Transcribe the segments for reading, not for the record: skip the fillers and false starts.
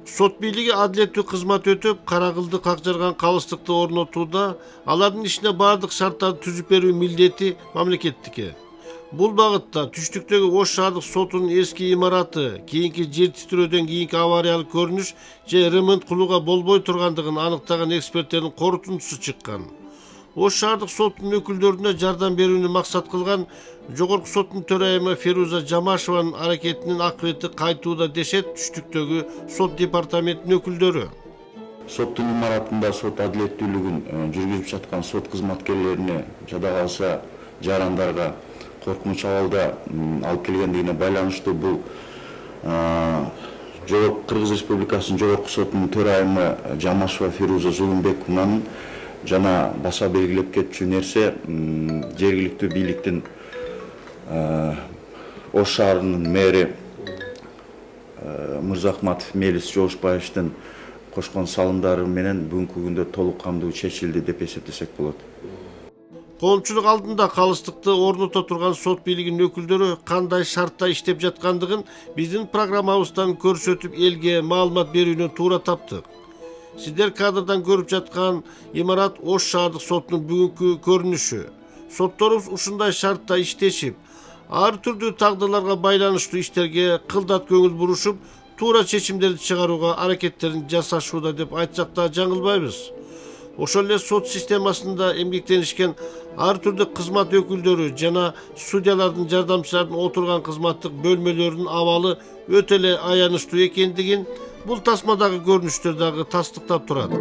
Сот бийлиги адилеттүү кызмат өтөп, каракылды какжарган калыстыкты орнотууда алардын ишине бардык шарттарды түзүп берүү милдети мамлекеттики. Бул багытта түштүктөгү Ош шаардык сотунун эски имараты кийинки жер титирөөдөн кийинки авариялык көрүнүш же ремонт кылууга болбой тургандыгын аныктаган эксперттердин корутундусу чыккан. Ош шаардык сотунун өкүлдөрүнө жардам берүүнү максат кылган Жогорку соттун төрайымы Феруза Жамашеванын аракетинин акыбети кайтууда дешет түштүктөгү сот департаментинин өкүлдөрү. Соттун имаратында сот адилеттүүлүгүн жүргүзүп жаткан сот кызматкерлерине жада калса жарандарга коркунуч абалда алып келгендигине байланыштуу бул Кыргыз Республикасынын Жогорку сотунун төрайымы Жамашева Феруза Зулумбековнанын жана баса белгилеп кетчү нерсе жергиликтүү бийликтин Ош шаарынын мэри Мырзахматов Мелис Жошбаевдин кошкон салымдары менен бүгүнкү күндө толук камдуу чечилди деп эсептесек болот. Коомчулук алдында калыстыкты орното турган сот бийлигинин өкүлдөрү кандай шартта иштеп жаткандыгын биздин программабыздан көрсөтүп элге маалымат берүүнү туура таптык. Сиздер кадрдан көрүп жаткан имарат Ош шаардык сотунун бүгүнкү көрүнүшү. Сотторубуз ушундай шартта иштешип, ар түрдүү тагдырларга байланыштуу иштерге кылдат көңүл бурушуп, туура чечимдерди чыгарууга аракеттерин жасашууда деп айтсак да жаңылбайбыз. Ошол эле сот системасында эмгектенишкен ар түрдүү кызмат өкүлдөрү жана судьялардын жардамчылардын отурган кызматтык бөлмөлөрүнүн абалы өтө эле аянычтуу экендигин бул тасмадагы көрүнүштөр дагы тастыктап турат.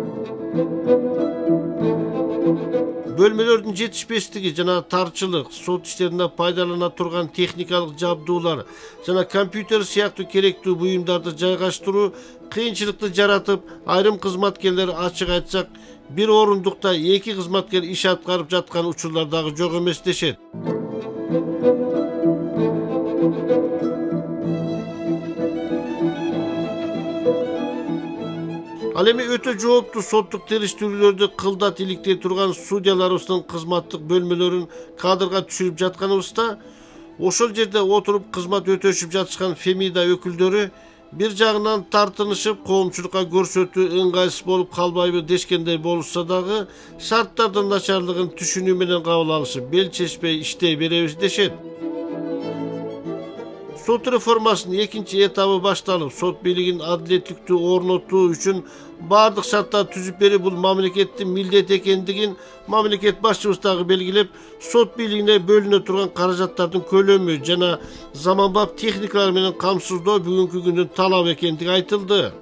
Бөлмөлөрдүн жетишпестиги жана тарчылык, сот иштеринде пайдалана турган техникалык жабдуулар жана компьютер сыяктуу керектүү буюмдарды жайгаштыруу кыйынчылыкты жаратып, айрым кызматкерлер ачык айтсак, бир орундукта эки кызматкер иш аткарып жаткан учурлар дагы жок эмес дешет. Ал эми өтө жооптуу соттук териштирүүлөрдү кылдат иликтей турган судьяларыбыздын кызматтык бөлмөлөрүн кадрга түшүрүп жатканыбызда, ошол жерде отуруп кызмат өтөшүп жатышкан Фемида өкүлдөрү бир жагынан тартынышып, коомчулукка көрсөтүү ыңгайсыз болуп калбайбы дешкендей болушса дагы, шарттардын начарлыгын түшүнүү менен кабыл алышып, бел чечпей иштей беребиз дешет. Сот реформасынын экинчи этабы башталып, сот бийлигин адилеттүүлүктү орнотуу үчүн бардык шарттарды түзүп берүү бул мамлекеттин милдети экендигин мамлекет башчыбыз дагы белгилеп, сот бийлигине бөлүнө турган каражаттардын көлөмү жана заманбап техникалар менен камсыздоо бүгүнкү күндүн талабы экендиги айтылды.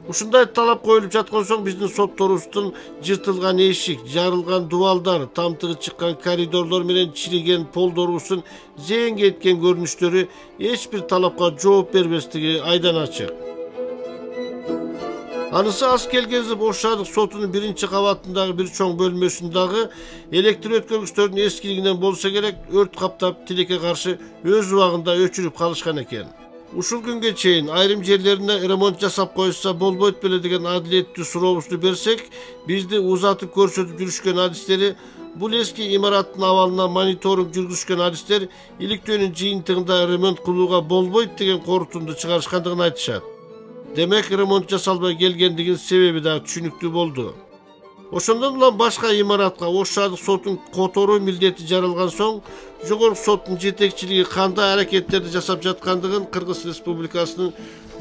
Ушундай талап коюлуп жаткан соң биздин сотторубуздун жыртылган эшик, жарылган дубалдар, тамтыгы чыккан коридорлор менен чириген полдорубуздун зээнге кеткен көрүнүштөрү эч бир талапка жооп бербестиги айдан ачык. Анысы аз келгенде Ош шаардык сотунун биринчи кабатындагы бир чоң бөлмөсүндагы электр өткөргүчтөрдүн эскилигинен болсо керек, өрт каптап тилекке каршы өз убагында өчүрүп калышкан экен. Ушул күнгө чейин айрым жерлерине ремонт жасап коюшса болбойт беле деген адилеттүү сурообузду берсек, бизди узатып көрсөтүп жүрүшкөн адистери бул эски имараттын абалына мониторинг жүргүзүшкөн адистер иликтөөнүн жыйынтыгында ремонт кылууга болбойт деген корутунду чыгарышкандыгын айтышат. Демек, ремонт жасалбай келгендигинин себеби да түшүнүктүү болду. Ошондон улам башка имаратка Ош шаардык сотун которуу милдети жаралган соң, Жогорку соттун жетекчилиги кандай аракеттерди жасап жаткандыгын Кыргыз Республикасынын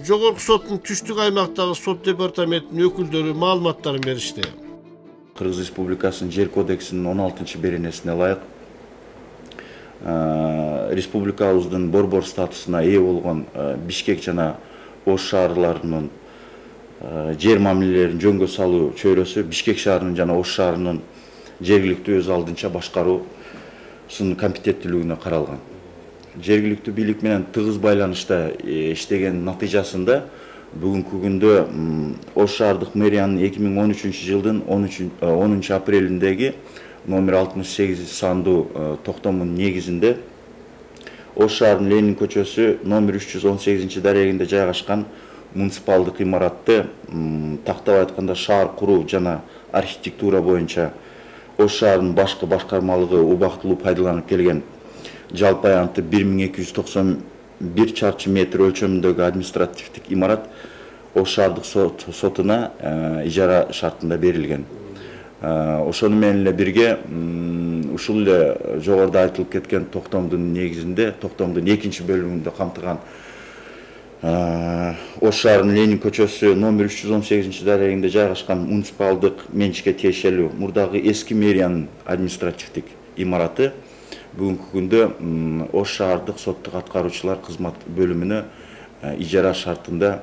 Жогорку соттун түштүк аймактагы сот департаментинин өкүлдөрү маалыматтарын беришти. Кыргыз Республикасынын жер кодексинин 16-беренесине ылайык республикабыздын борбор статусуна ээ болгон Бишкек жана Ош шаарларынын жер мамилелерин жөнгө салуу чөйрөсү Бишкек шаарынын жана Ош шаарынын жергиликтүү өз алдынча башкаруусунун компетенттүүлүгүнө каралган. Жергиликтүү бийлик менен тыгыз байланышта иштеген натыйжасында бүгүнкү күндө Ош шаардык мэриянын 2013-жылдын 10 апрелиндеги номер 68 сандуу токтомунун негизинде Ош шаарынын Ленин көчөсү номер 318-дарегинде жайгашкан муниципалдык имаратты тактап айтканда шаар куруу жана архитектура боюнча Ош шаарынын башкы башкармалыгы убактылуу пайдаланып келген жалпы аянты 1291 чарчы метр өлчөмүндөгү административдик имарат Ош шаардык сотуна ижара шартында берилген. Ошону менен эле бирге ушул эле жогоруда айтылып кеткен токтомдун негизинде, токтомдун 2-бөлүмүндө камтыган Ош шаарынын Ленин көчөсү номер 318-дарегинде жайгашкан муниципалдык менчикке тиешелүү мурдагы эски мэриянын административдик имараты бүгүнкү күндө Ош шаардык соттук аткаруучулар кызмат бөлүмүнө ижара шартында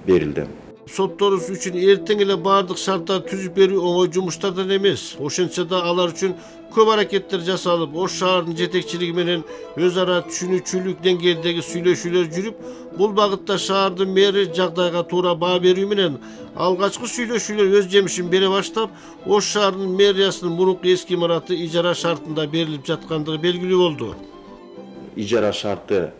берилди. Sottoruz üçün erten ele bardıq şartlar tüzüp berүү оңой жумуштардан эмес. Ошентсе да алар үчүн көп аракеттер жасалып, Ош шаарынын жетекчилиги менен өз ара түшүнүүчүлүк деңгээлдеги сүйлөшүүлөр жүрүп, бул багытта шаардын мэри жагдайга туура баа берүү менен алгачкы сүйлөшүүлөр өз жемишин бере баштап, Ош шаарынын мэриясынын мурунку эски имараты ижара шартында берилип жаткандыгы белгилүү болду. Ижара шарты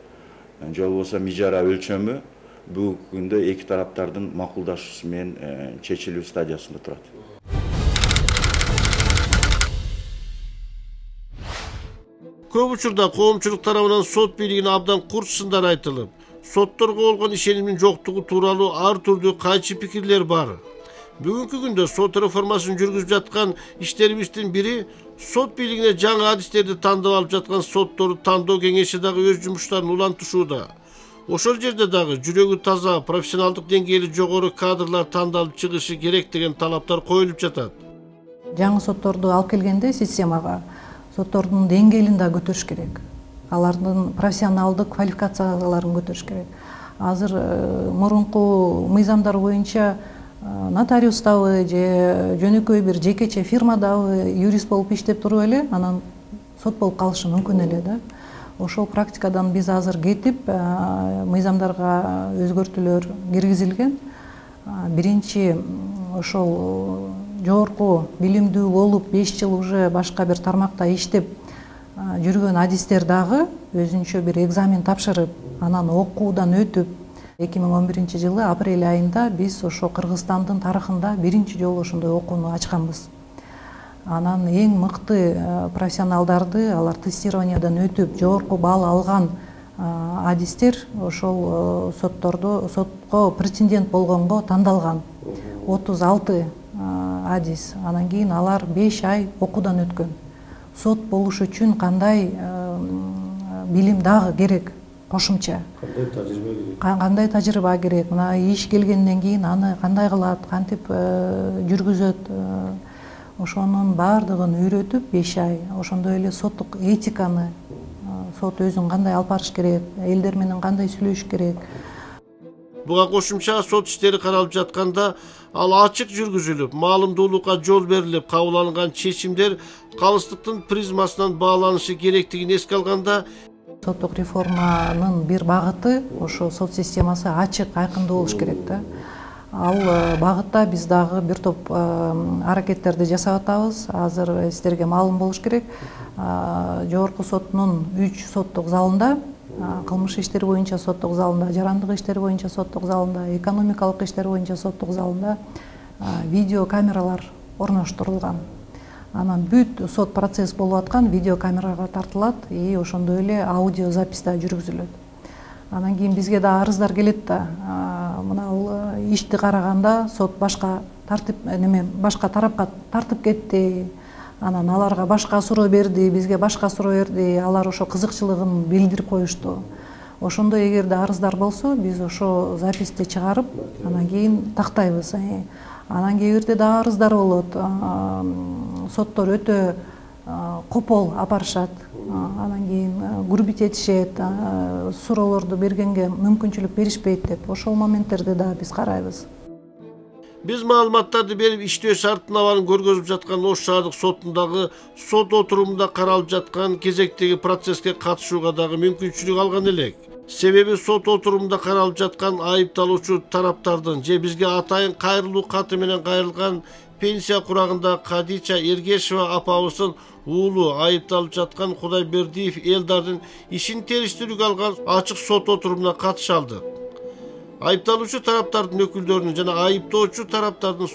же болбосо ижара өлчөмү бүгүнкү күндө эки тараптардын макулдашуусу менен чечилүү стадиясында турат. Көп учурда коомчулук тарабынан сот бийлигине абдан курч сындар айтылып, сотторго болгон ишенимдин жоктугу тууралуу ар түрдүү кайчы пикирлер бар. Бүгүнкү күндө сот реформасын жүргүзүп жаткан иштерибиздин бири сот бийлигине жаңы адистерди тандап алып жаткан сотторду тандоо кеңеши дагы өз жумуштарын улантышууда. Ошол жерде дагы жүрөгү таза, профессионалдык деңгээли жогору кадрлар тандалып чыгышы керек деген талаптар коюлуп жатат. Жаңы сотторду алып келгенде системага соттордун деңгээлин да көтөрүш керек. Алардын профессионалдык квалификацияларын көтөрүш керек. Азыр мурунку мыйзамдар боюнча нотариустабы же жөнөкөй бир жекече фирмадабы юрист болуп иштеп туруп эле анан сот болуп калышы мүмкүн эле да. Ошол практикадан биз азыр кетип, мыйзамдарга өзгөртүүлөр киргизилген. Биринчи ошол жогорку билимдүү болуп 5 жыл уже башка бир тармакта иштеп жүргөн адистер дагы өзүнчө бир экзамен тапшырып, анан окуудан өтүп, 2011-жылы апрель айында биз ошо Кыргызстандын тарыхында биринчи жолу ошондой окууну ачканбыз. Анан эң мыкты профессионалдарды, алар тестированиядан өтүп, жогорку балл алган адистер ошол сотко претендент болгонго тандалган. 36 адис. Анан кийин алар 5 ай окуудан өткөн. Сот болуш үчүн кандай билим дагы керек кошумча? Кандай тажрыйба керек? Мына иш келгенден кийин аны кандай кылат, кантип жүргүзөт? Ошонун баардыгын үйрөтүп 5 ай, ошондой эле соттук этиканы, сот өзүн кандай алып барыш керек, элдер менен кандай сүйлөшүш керек. Буга кошумча сот иштери каралып жатканда ал ачык жүргүзүлүп, маалымдуулукка жол берилип, кабыл алынган чечимдер калыстыктын призмасынан бааланышы керектигин эске алганда, соттук реформанын бир багыты ошо сот системасы ачык, айкындуу болуш керек да. Ал багытта биз дагы бир топ аракеттерди жасап атабыз. Азыр сиздерге маалым болуш керек. Жогорку соттун 3 соттук залында, кылмыш иштери боюнча соттук залында, жарандык иштери боюнча соттук залында, экономикалык иштер боюнча соттук залында видео камералар орноштурулган. Анан бүт сот процесс болуп аткан видео камерага тартылат и ошондой эле аудио запись да жүргүзүлөт. Анан кийин бизге да арыздар келет да. Мына ишти караганда сот башка башка тарапка тартып кетти. Анан аларга башка суроо берди, бизге башка суроо берди. Алар ошо кызыкчылыгын билдирип коюшту. Ошондой эгерде арыздар болсо, биз ошо записти чыгарып, анан кийин тактайбыз. Анан кээ бирде да арыздар болот. Соттор өтө копол апарышат. Анан кийин гурбит этишет, суроолорду бергенге мүмкүнчүлүк беришпейт деп. Ошол моменттерди да биз карайбыз. Биз маалыматтарды берип иштөө шартын абалын көргөзүп жаткан Ош шаардык сотундагы сот отурумунда каралып жаткан кезектеги процесске катышууга дагы мүмкүнчүлүк алган элек. Себеби сот отурумунда каралып жаткан айыпталуучу тараптардын же бизге атайын кайрылуу каты менен кайрылган пенсия курагында Кадича Эргешева апабыздын уулу айыпталып жаткан Кудайбердиев Элдардын ишин териштирүүгө алган ачык сот отурумуна катыша алды. Айыпталуучу тараптардын өкүлдөрүнүн жана айыптоочу тараптардын